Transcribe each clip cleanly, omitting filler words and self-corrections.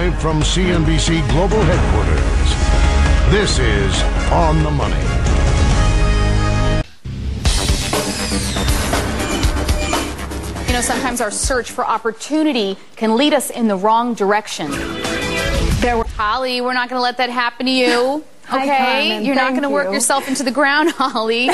Live from CNBC Global Headquarters, this is On the Money. You know, sometimes our search for opportunity can lead us in the wrong direction. Holly, we're not going to let that happen to you. Okay, Hi, you're not going to work yourself into the ground, Holly.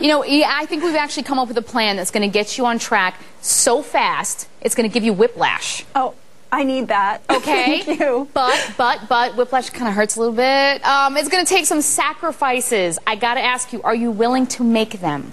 You know, I think we've actually come up with a plan that's going to get you on track so fast, it's going to give you whiplash. Oh, I need that. Okay. Thank you. But whiplash kind of hurts a little bit. It's going to take some sacrifices. I got to ask you, are you willing to make them?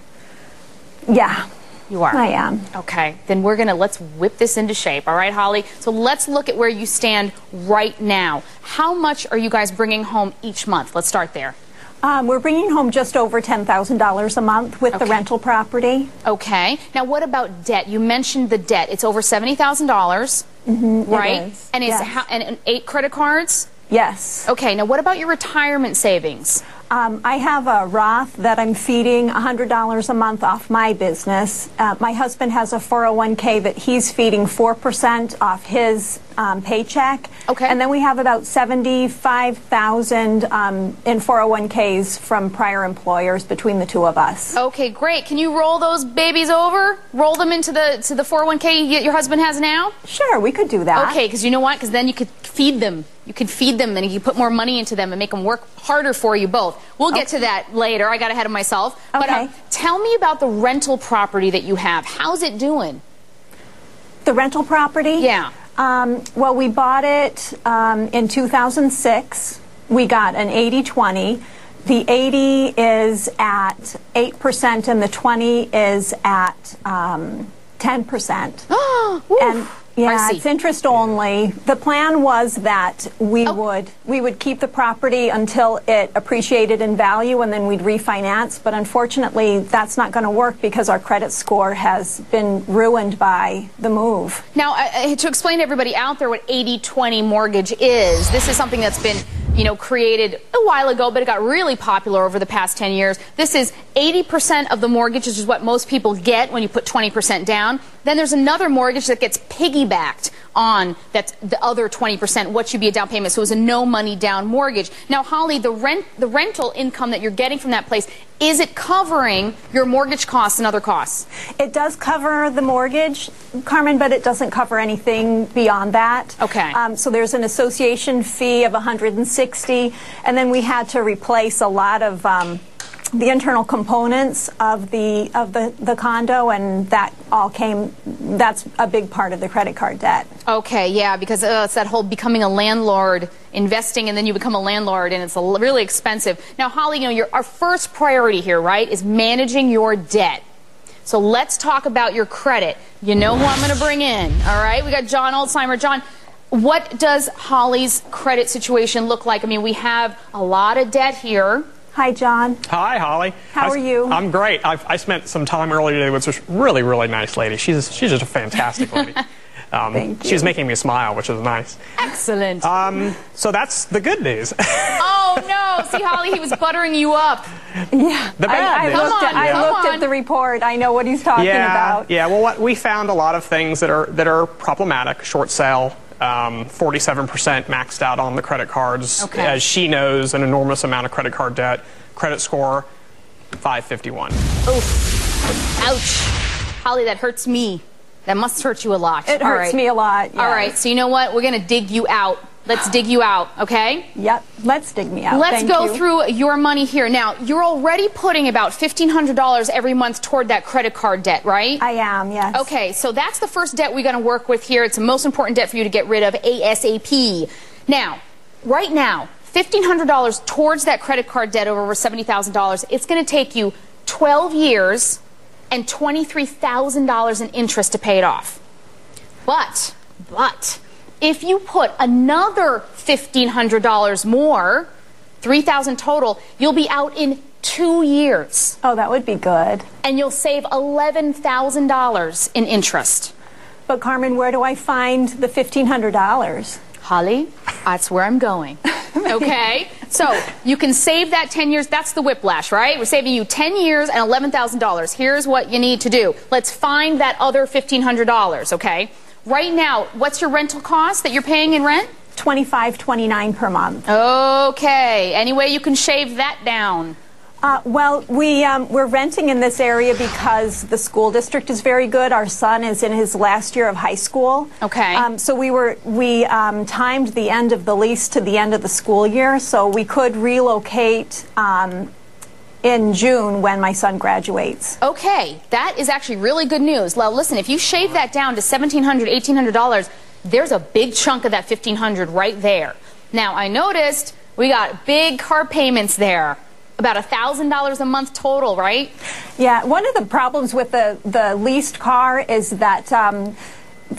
Yeah. You are? I am. Okay, then let's whip this into shape, all right, Holly? So let's look at where you stand right now. How much are you guys bringing home each month? Let's start there. We're bringing home just over $10,000 a month with the rental property. Okay. Now, what about debt? You mentioned the debt. It's over $70,000, right? It is. And and 8 credit cards? Yes. Okay. Now, what about your retirement savings? I have a Roth that I'm feeding $100 a month off my business. My husband has a 401k that he's feeding 4% off his paycheck. Okay. And then we have about $75,000 in 401ks from prior employers between the two of us. Okay, great. Can you roll those babies over? Roll them into the 401k your husband has now? Sure, we could do that. Okay, because you know what? Because then you could feed them. You could feed them and you could put more money into them and make them work harder for you both. We'll get to that later. I got ahead of myself. Okay. But tell me about the rental property that you have. How's it doing? The rental property? Yeah. Well, we bought it in 2006. We got an 80-20. The 80 is at 8% and the 20 is at 10%. And yeah, it's interest only. The plan was that we would keep the property until it appreciated in value and then we'd refinance, but unfortunately that's not going to work because our credit score has been ruined by the move. Now, to explain to everybody out there what 80-20 mortgage is, this is something that's been created a while ago, but it got really popular over the past 10 years. This is 80% of the mortgage, which is what most people get when you put 20% down. Then there's another mortgage that gets piggybacked on that's the other 20%, what should be a down payment. So it was a no money down mortgage. Now, Holly, the rental income that you're getting from that place, is it covering your mortgage costs and other costs? It does cover the mortgage, Carmen, but it doesn't cover anything beyond that. Okay. So there's an association fee of $160, and then we had to replace a lot of the internal components of the condo, and that all that's a big part of the credit card debt. Okay, yeah, because it's that whole becoming a landlord, investing, and then you become a landlord, and it's really expensive. Now, Holly, our first priority here, right, is managing your debt. So let's talk about your credit. You know who I'm going to bring in, all right? We got John Alzheimer. John, what does Holly's credit situation look like? I mean, we have a lot of debt here. Hi, John. Hi, Holly. How are you? I'm great. I spent some time earlier today with this really, really nice lady. She's just a fantastic lady. Thank you. She was making me smile, which is nice. Excellent. So that's the good news. Oh, no. See, Holly, he was buttering you up. Yeah. The bad news. I looked at the report. I know what he's talking about. Yeah, well, we found a lot of things that are problematic. Short sale. 47% maxed out on the credit cards. Okay. As she knows, an enormous amount of credit card debt. Credit score, 551. Oof. Ouch. Holly, that hurts me. That must hurt you a lot. It hurts me a lot, yes. All right, so you know what? We're going to dig you out. Let's dig you out, okay? Yep, let's dig me out. Let's go through your money here. Now, you're already putting about $1,500 every month toward that credit card debt, right? I am, yes. Okay, so that's the first debt we're going to work with here. It's the most important debt for you to get rid of ASAP. Now, right now, $1,500 towards that credit card debt over $70,000. It's going to take you 12 years and $23,000 in interest to pay it off. But, if you put another $1,500 more, $3,000 total, you'll be out in 2 years. Oh, that would be good. And you'll save $11,000 in interest. But Carmen, where do I find the $1,500? Holly, that's where I'm going. Okay? So you can save that 10 years. That's the whiplash, right? We're saving you 10 years and $11,000. Here's what you need to do. Let's find that other $1,500, okay? Right now, what's your rental cost that you're paying in rent? $25.29 per month. Okay. Any way you can shave that down? Well, we're renting in this area because the school district is very good. Our son is in his last year of high school. Okay. So we timed the end of the lease to the end of the school year, so we could relocate in June when my son graduates. Okay, that is actually really good news. Well, listen, if you shave that down to $1,700, $1,800, there's a big chunk of that $1,500 right there. Now, I noticed we got big car payments there. About $1,000 a month total, right? Yeah, one of the problems with the leased car is that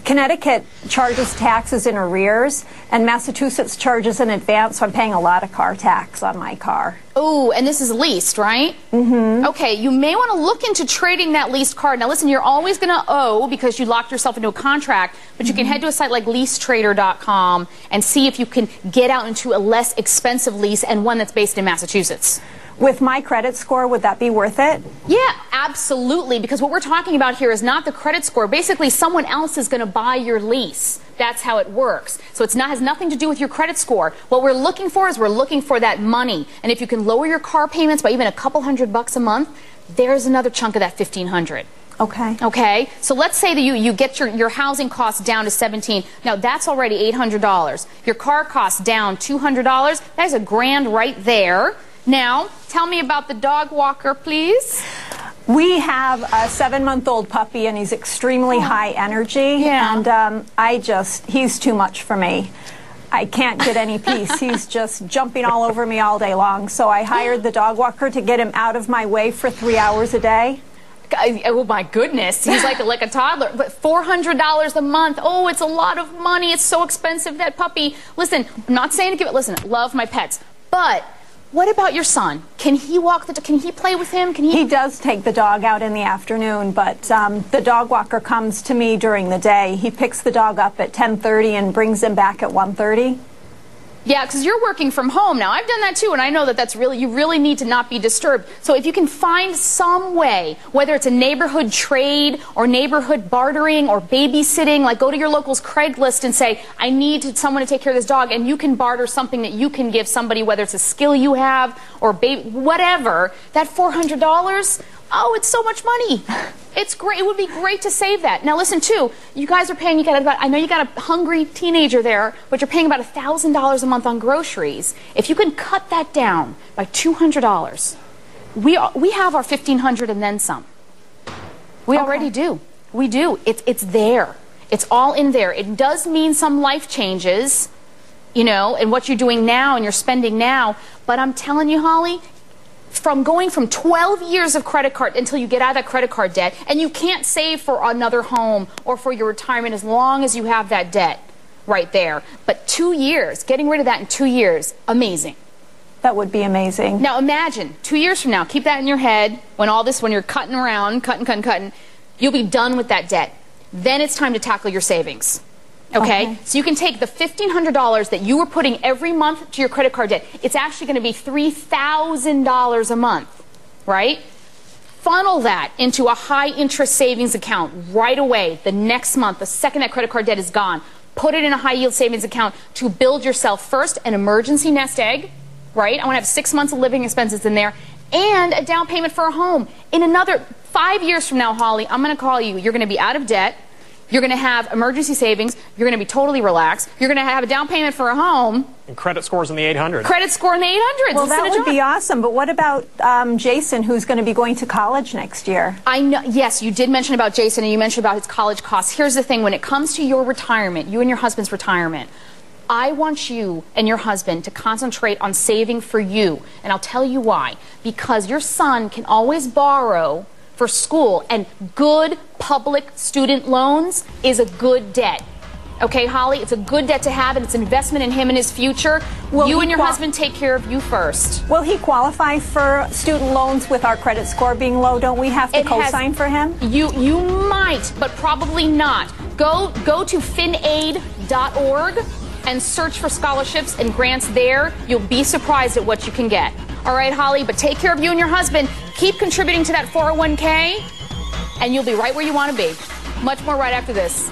Connecticut charges taxes in arrears, and Massachusetts charges in advance, so I'm paying a lot of car tax on my car. Oh, and this is leased, right? Mm-hmm. Okay, you may want to look into trading that leased car. Now, listen, you're always going to owe because you locked yourself into a contract, but you can head to a site like leasetrader.com and see if you can get out into a less expensive lease and one that's based in Massachusetts. With my credit score, would that be worth it? Yeah, absolutely, because what we're talking about here is not the credit score. Basically, someone else is going to buy your lease. That's how it works. So it has nothing to do with your credit score. What we're looking for is we're looking for that money. And if you can lower your car payments by even a couple $100 a month, there's another chunk of that $1,500. Okay. Okay, so let's say that you get your housing costs down to $17. Now, that's already $800. Your car costs down $200. That's $1,000 right there. Now, tell me about the dog walker, please. We have a 7-month-old puppy, and he's extremely high energy. Yeah. And he's too much for me. I can't get any peace. He's just jumping all over me all day long. So I hired the dog walker to get him out of my way for 3 hours a day. Oh my goodness, he's like a toddler. But $400 a month, oh, it's a lot of money. It's so expensive, that puppy. Listen, I'm not saying to give it, listen, love my pets, but what about your son? Can he can he play with him? He does take the dog out in the afternoon, but the dog walker comes to me during the day. He picks the dog up at 10:30 and brings him back at 1:30. Yeah, because you're working from home now. I've done that too, and I know that you really need to not be disturbed. So if you can find some way, whether it's a neighborhood trade or neighborhood bartering or babysitting, like go to your local's Craigslist and say, I need someone to take care of this dog, and you can barter something that you can give somebody, whether it's a skill you have or whatever, that $400, oh, it's so much money. It's great. It would be great to save that. Now, listen, too, you guys are paying, I know you got a hungry teenager there, but you're paying about $1,000 a month on groceries. If you can cut that down by $200, we have our $1,500 and then some. We already do. We do. It's there. It's all in there. It does mean some life changes, in what you're doing now and you're spending now, but I'm telling you, Holly, from going from 12 years of credit card until you get out of that credit card debt, and you can't save for another home or for your retirement as long as you have that debt right there. But 2 years, getting rid of that in 2 years, amazing. That would be amazing. Now imagine, 2 years from now, keep that in your head, when you're cutting around, cutting, you'll be done with that debt. Then it's time to tackle your savings. Okay? So you can take the $1,500 that you were putting every month to your credit card debt. It's actually going to be $3,000 a month, right? Funnel that into a high-interest savings account right away, the next month, the second that credit card debt is gone. Put it in a high-yield savings account to build yourself, first, an emergency nest egg, right? I want to have 6 months of living expenses in there, and a down payment for a home. In another 5 years from now, Holly, I'm going to call you. You're going to be out of debt. You're going to have emergency savings. You're going to be totally relaxed. You're going to have a down payment for a home. And credit scores in the 800s. Credit score in the 800s. Well, that would be awesome. But what about Jason, who's going to be going to college next year? I know. Yes, you did mention about Jason, and you mentioned about his college costs. Here's the thing. When it comes to your retirement, you and your husband's retirement, I want you and your husband to concentrate on saving for you. And I'll tell you why. Because your son can always borrow for school, and good public student loans is a good debt. Okay, Holly, it's a good debt to have, and it's an investment in him and his future. You and your husband take care of you first. Will he qualify for student loans with our credit score being low? Don't we have to co-sign for him? You might, but probably not. Go to finaid.org and search for scholarships and grants there. You'll be surprised at what you can get. All right, Holly, but take care of you and your husband. Keep contributing to that 401k, and you'll be right where you want to be. Much more right after this.